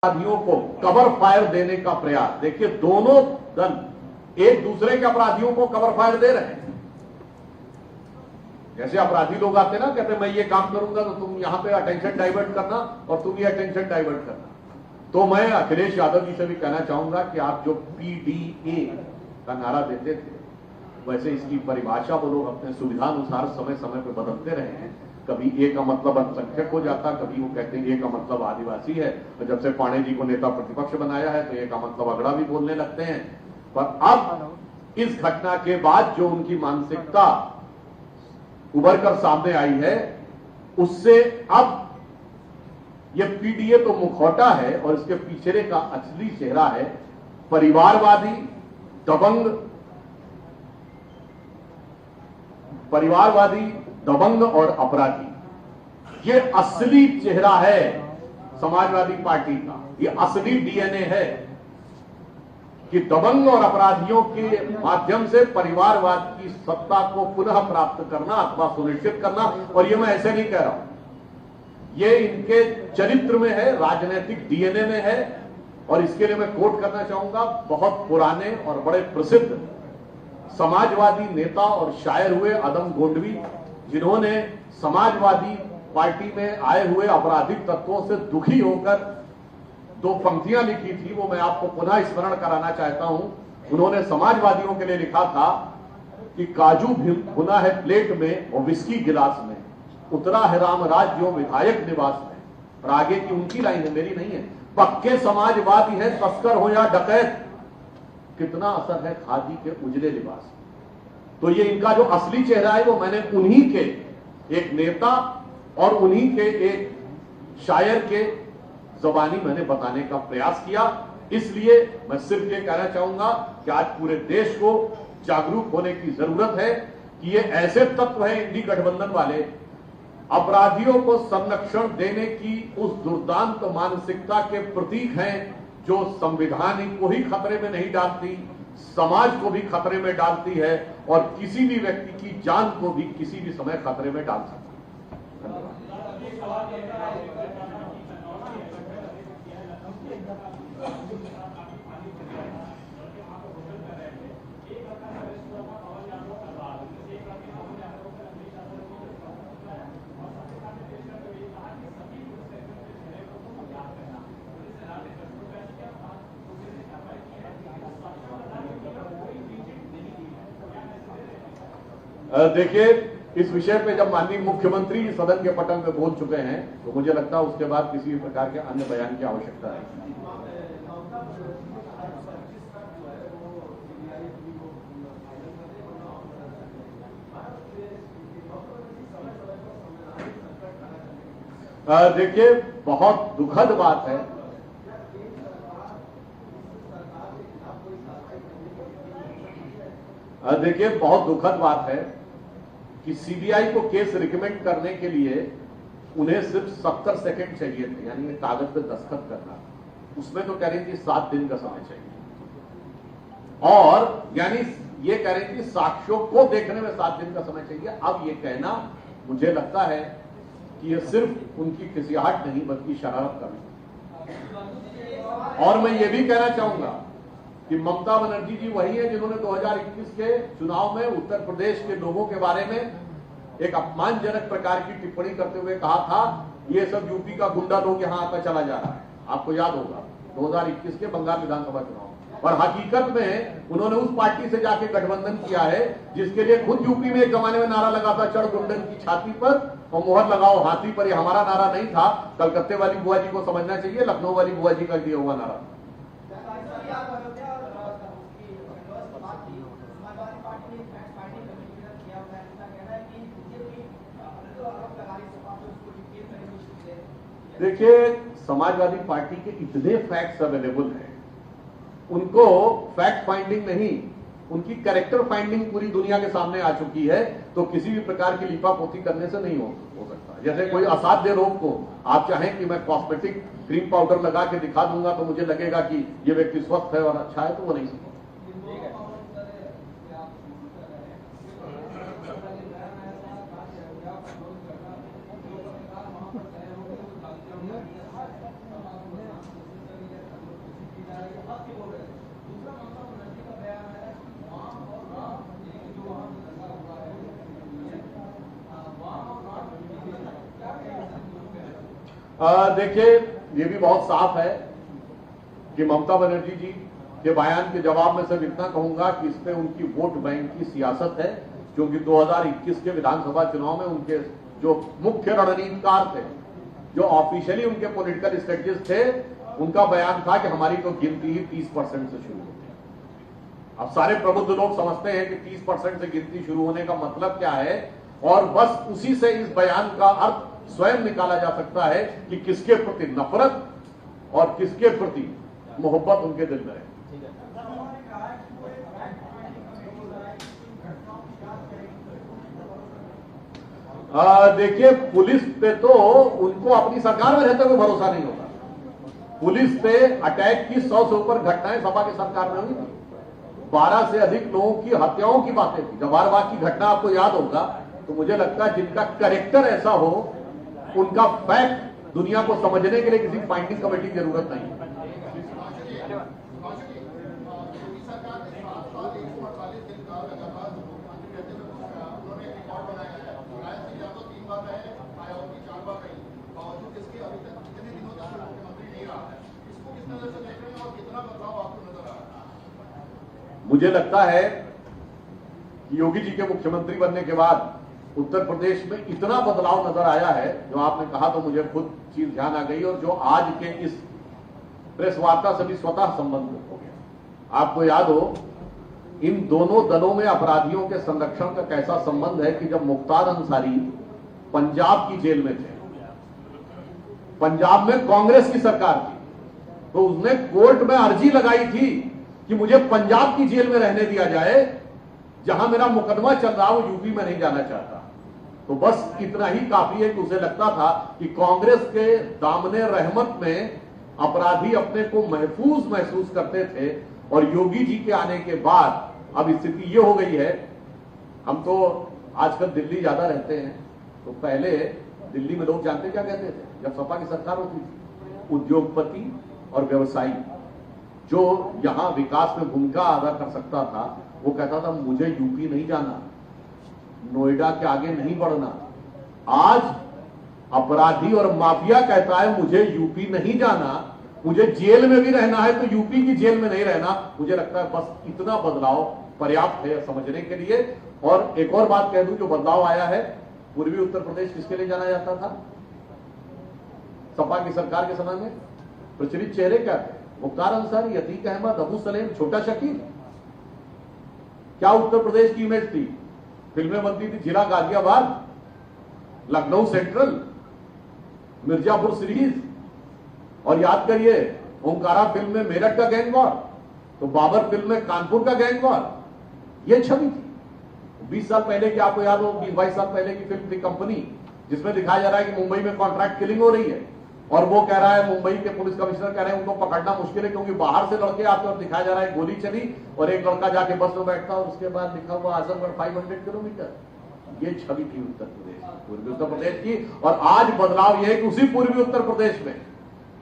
अपराधियों को cover fire देने का प्रयास। देखिए, दोनों दल एक दूसरे के अपराधियों को कवर फायर दे रहे हैं। जैसे अपराधी लोग आते ना, कहते मैं ये काम करूंगा तो तुम यहां पे अटेंशन डाइवर्ट करना और तुम ये अटेंशन डाइवर्ट करना। तो मैं अखिलेश यादव जी से भी कहना चाहूंगा कि आप जो PDA का नारा देते थे, वैसे इसकी परिभाषा वो लोग अपने सुविधानुसार समय समय पर बदलते रहे हैं। कभी ए का मतलब अल्पसंख्यक हो जाता, कभी वो कहते हैं ए का मतलब आदिवासी है, तो जब से पांडे जी को नेता प्रतिपक्ष बनाया है तो ए का मतलब अगड़ा भी बोलने लगते हैं। पर अब इस घटना के बाद जो उनकी मानसिकता उभर कर सामने आई है, उससे अब ये PDA तो मुखौटा है और इसके पीछे का असली चेहरा है परिवारवादी, दबंग और अपराधी। ये असली चेहरा है समाजवादी पार्टी का, ये असली DNA है कि दबंग और अपराधियों के माध्यम से परिवारवाद की सत्ता को पुनः प्राप्त करना अथवा सुनिश्चित करना। और ये मैं ऐसे नहीं कह रहा हूं, ये इनके चरित्र में है, राजनीतिक DNA में है। और इसके लिए मैं कोट करना चाहूंगा बहुत पुराने और बड़े प्रसिद्ध समाजवादी नेता और शायर हुए अदम गोंडवी, जिन्होंने समाजवादी पार्टी में आए हुए आपराधिक तत्वों से दुखी होकर दो पंक्तियां लिखी थी, वो मैं आपको पुनः स्मरण कराना चाहता हूं। उन्होंने समाजवादियों के लिए लिखा था कि काजू भुना है प्लेट में और विस्की गिलास में, उतरा है रामराज जो विधायक निवास में। और आगे की उनकी लाइन है, मेरी नहीं है। पक्के समाजवादी है तस्कर हो या डकैत, कितना असर है खादी के उजले लिबास। तो ये इनका जो असली चेहरा है वो मैंने उन्हीं के एक नेता और उन्हीं के एक शायर के जबानी मैंने बताने का प्रयास किया। इसलिए मैं सिर्फ ये कहना चाहूंगा कि आज पूरे देश को जागरूक होने की जरूरत है कि ये ऐसे तत्व हैं इंडी गठबंधन वाले, अपराधियों को संरक्षण देने की उस दुर्दांत मानसिकता के प्रतीक हैं, जो संविधान को ही खतरे में नहीं डालती, समाज को भी खतरे में डालती है और किसी भी व्यक्ति की जान को भी किसी भी समय खतरे में डाल सकती है। देखिए, इस विषय पे जब माननीय मुख्यमंत्री सदन के पटल में बोल चुके हैं तो मुझे लगता है उसके बाद किसी भी प्रकार के अन्य बयान की आवश्यकता है। देखिए, बहुत दुखद बात है बहुत दुखद बात है कि CBI को केस रिकमेंड करने के लिए उन्हें सिर्फ 70 सेकंड चाहिए थे, यानी कागज पे दस्तखत करना। उसमें तो कह रही थी 7 दिन का समय चाहिए, और यानी ये कह रही थी साक्ष्यों को देखने में 7 दिन का समय चाहिए। अब ये कहना मुझे लगता है कि ये सिर्फ उनकी खिसियाहट नहीं बल्कि शरारत का भी। और मैं ये भी कहना चाहूंगा कि ममता बनर्जी जी वही है जिन्होंने 2021 के चुनाव में उत्तर प्रदेश के लोगों के बारे में एक अपमानजनक प्रकार की टिप्पणी करते हुए कहा था, ये सब यूपी का गुंडा लोग यहां आकर चला जा रहा है। आपको याद होगा 2021 के बंगाल विधानसभा चुनाव, और हकीकत में उन्होंने उस पार्टी से जाके गठबंधन किया है जिसके लिए खुद यूपी में एक जमाने में नारा लगा था, चढ़ गुंडन की छाती पर और मोहर लगाओ हाथी पर। ये हमारा नारा नहीं था, कलकत्ते वाली बुआ जी को समझना चाहिए, लखनऊ वाली बुआ जी का दिया हुआ नारा। देखिए, समाजवादी पार्टी के इतने फैक्ट्स अवेलेबल हैं, उनको फैक्ट फाइंडिंग नहीं, उनकी कैरेक्टर फाइंडिंग पूरी दुनिया के सामने आ चुकी है। तो किसी भी प्रकार की लिपापोती करने से नहीं हो सकता। जैसे कोई असाध्य रोग को आप चाहें कि मैं कॉस्मेटिक क्रीम पाउडर लगा के दिखा दूंगा तो मुझे लगेगा कि ये व्यक्ति स्वस्थ है और अच्छा है, तो वो नहीं सकता। देखिए, ये भी बहुत साफ है कि ममता बनर्जी जी के बयान के जवाब में सिर्फ इतना कहूंगा कि इसमें उनकी वोट बैंक की सियासत है, क्योंकि 2021 के विधानसभा चुनाव में उनके जो मुख्य रणनीतिकार थे, जो ऑफिशियली उनके पॉलिटिकल स्ट्रेटजिस्ट थे, उनका बयान था कि हमारी तो गिनती ही 30% से शुरू होती है। अब सारे प्रबुद्ध लोग समझते हैं कि 30% से गिनती शुरू होने का मतलब क्या है, और बस उसी से इस बयान का अर्थ स्वयं निकाला जा सकता है कि किसके प्रति नफरत और किसके प्रति मोहब्बत उनके दिल में है। देखिए, पुलिस पे तो उनको अपनी सरकार में रहते हुए भरोसा नहीं होता। पुलिस पे अटैक की 100 से ऊपर घटनाएं सपा की सरकार में हुई थी। 12 से अधिक लोगों की हत्याओं की बातें थी। जवाहरबाग की घटना आपको याद होगा, तो मुझे लगता है जिनका कैरेक्टर ऐसा हो, उनका फैक्ट दुनिया को समझने के लिए किसी फाइंडिंग कमेटी की जरूरत नहीं है। मुझे लगता है कि योगी जी के मुख्यमंत्री बनने के बाद उत्तर प्रदेश में इतना बदलाव नजर आया है, जो आपने कहा तो मुझे खुद चीज ध्यान आ गई, और जो आज के इस प्रेस वार्ता से भी स्वतः संबंधित हो गया। आपको याद हो, इन दोनों दलों में अपराधियों के संरक्षण का कैसा संबंध है कि जब मुख्तार अंसारी पंजाब की जेल में थे, पंजाब में कांग्रेस की सरकार थी, तो उसने कोर्ट में अर्जी लगाई थी कि मुझे पंजाब की जेल में रहने दिया जाए, जहां मेरा मुकदमा चल रहा, वो यूपी में नहीं जाना चाहता। तो बस इतना ही काफी है कि उसे लगता था कि कांग्रेस के दामने रहमत में अपराधी अपने को महफूज महसूस करते थे, और योगी जी के आने के बाद अब स्थिति ये हो गई है। हम तो आजकल दिल्ली ज्यादा रहते हैं, तो पहले दिल्ली में लोग जानते क्या कहते थे जब सपा की सरकार होती थी? उद्योगपति और व्यवसायी जो यहां विकास में भूमिका अदा कर सकता था, वो कहता था मुझे यूपी नहीं जाना, नोएडा के आगे नहीं बढ़ना। आज अपराधी और माफिया कहता है मुझे यूपी नहीं जाना, मुझे जेल में भी रहना है तो यूपी की जेल में नहीं रहना। मुझे लगता है बस इतना बदलाव पर्याप्त है समझने के लिए। और एक और बात कह दूं, जो बदलाव आया है, पूर्वी उत्तर प्रदेश किसके लिए जाना जाता था सपा की सरकार के समय में? प्रचलित चेहरे क्या थे? मुख्तार अंसारी, अतीक अहमद, अबू सलेम, छोटा शकील। क्या उत्तर प्रदेश की इमेज थी? फिल्में बनती थी जिला गाजियाबाद, लखनऊ सेंट्रल, मिर्जापुर सीरीज, और याद करिए ओंकारा फिल्म में मेरठ का गैंग वॉर, तो बाबर फिल्म में कानपुर का गैंग वॉर। ये छवि थी। 20 साल पहले की आपको याद हो, 22 साल पहले की फिल्म थी कंपनी, जिसमें दिखाया जा रहा है कि मुंबई में कॉन्ट्रैक्ट किलिंग हो रही है, और वो कह रहा है, मुंबई के पुलिस कमिश्नर कह रहे हैं उनको पकड़ना मुश्किल है क्योंकि बाहर से लड़के आते, और दिखाया जा रहा है गोली चली और एक लड़का जाके बस में बैठता, और उसके बाद लिखा हुआ आजमगढ़ 500 किलोमीटर। ये छवि थी उत्तर प्रदेश, पूर्वी उत्तर प्रदेश की। और आज बदलाव यह है कि उसी पूर्वी उत्तर प्रदेश में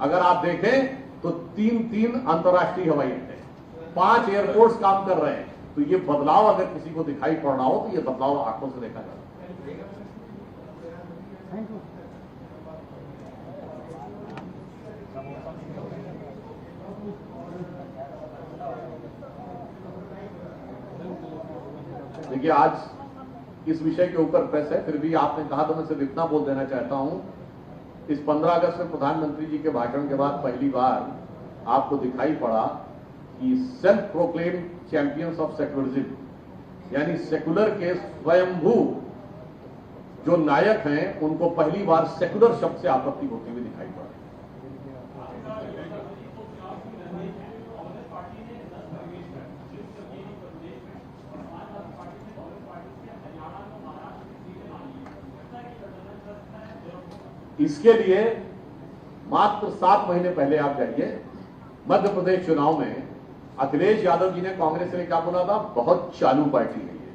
अगर आप देखें तो 3 अंतर्राष्ट्रीय हवाई अड्डे, 5 एयरपोर्ट्स काम कर रहे हैं। तो ये बदलाव अगर किसी को दिखाई पड़ रहा हो तो ये बदलाव आंखों से देखा जाता है। देखिए, आज इस विषय के ऊपर प्रेस है, फिर भी आपने कहा तो मैं सिर्फ इतना बोल देना चाहता हूं, इस 15 अगस्त में प्रधानमंत्री जी के भाषण के बाद पहली बार आपको दिखाई पड़ा कि self proclaim champions of secularism, यानी सेकुलर के स्वयंभू जो नायक हैं, उनको पहली बार सेकुलर शब्द से आपत्ति होती हुई दिखाई पड़ा। इसके लिए मात्र 7 महीने पहले आप जाइए, मध्य प्रदेश चुनाव में अखिलेश यादव जी ने कांग्रेस के लिए क्या बोला था? बहुत चालू पार्टी है ये।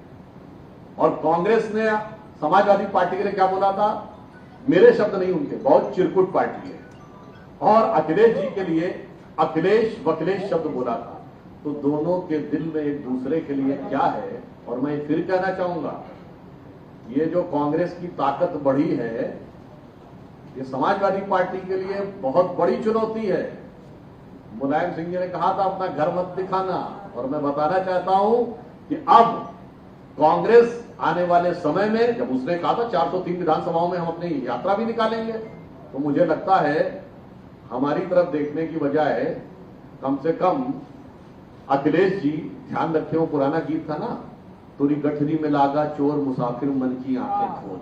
और कांग्रेस ने समाजवादी पार्टी के लिए क्या बोला था? मेरे शब्द नहीं उनके, बहुत चिरकुट पार्टी है। और अखिलेश जी के लिए अखिलेश वखिलेश शब्द बोला था। तो दोनों के दिल में एक दूसरे के लिए क्या है? और मैं फिर कहना चाहूंगा, ये जो कांग्रेस की ताकत बढ़ी है, ये समाजवादी पार्टी के लिए बहुत बड़ी चुनौती है। मुलायम सिंह जी ने कहा था अपना घर मत दिखाना, और मैं बताना चाहता हूं कि अब कांग्रेस आने वाले समय में, जब उसने कहा था 403 विधानसभाओं में हम अपनी यात्रा भी निकालेंगे, तो मुझे लगता है हमारी तरफ देखने की बजाय कम से कम अखिलेश जी ध्यान रखें, वो पुराना गीत था ना, तुरी गठरी में लागा चोर मुसाफिर मन की आंखें खोल।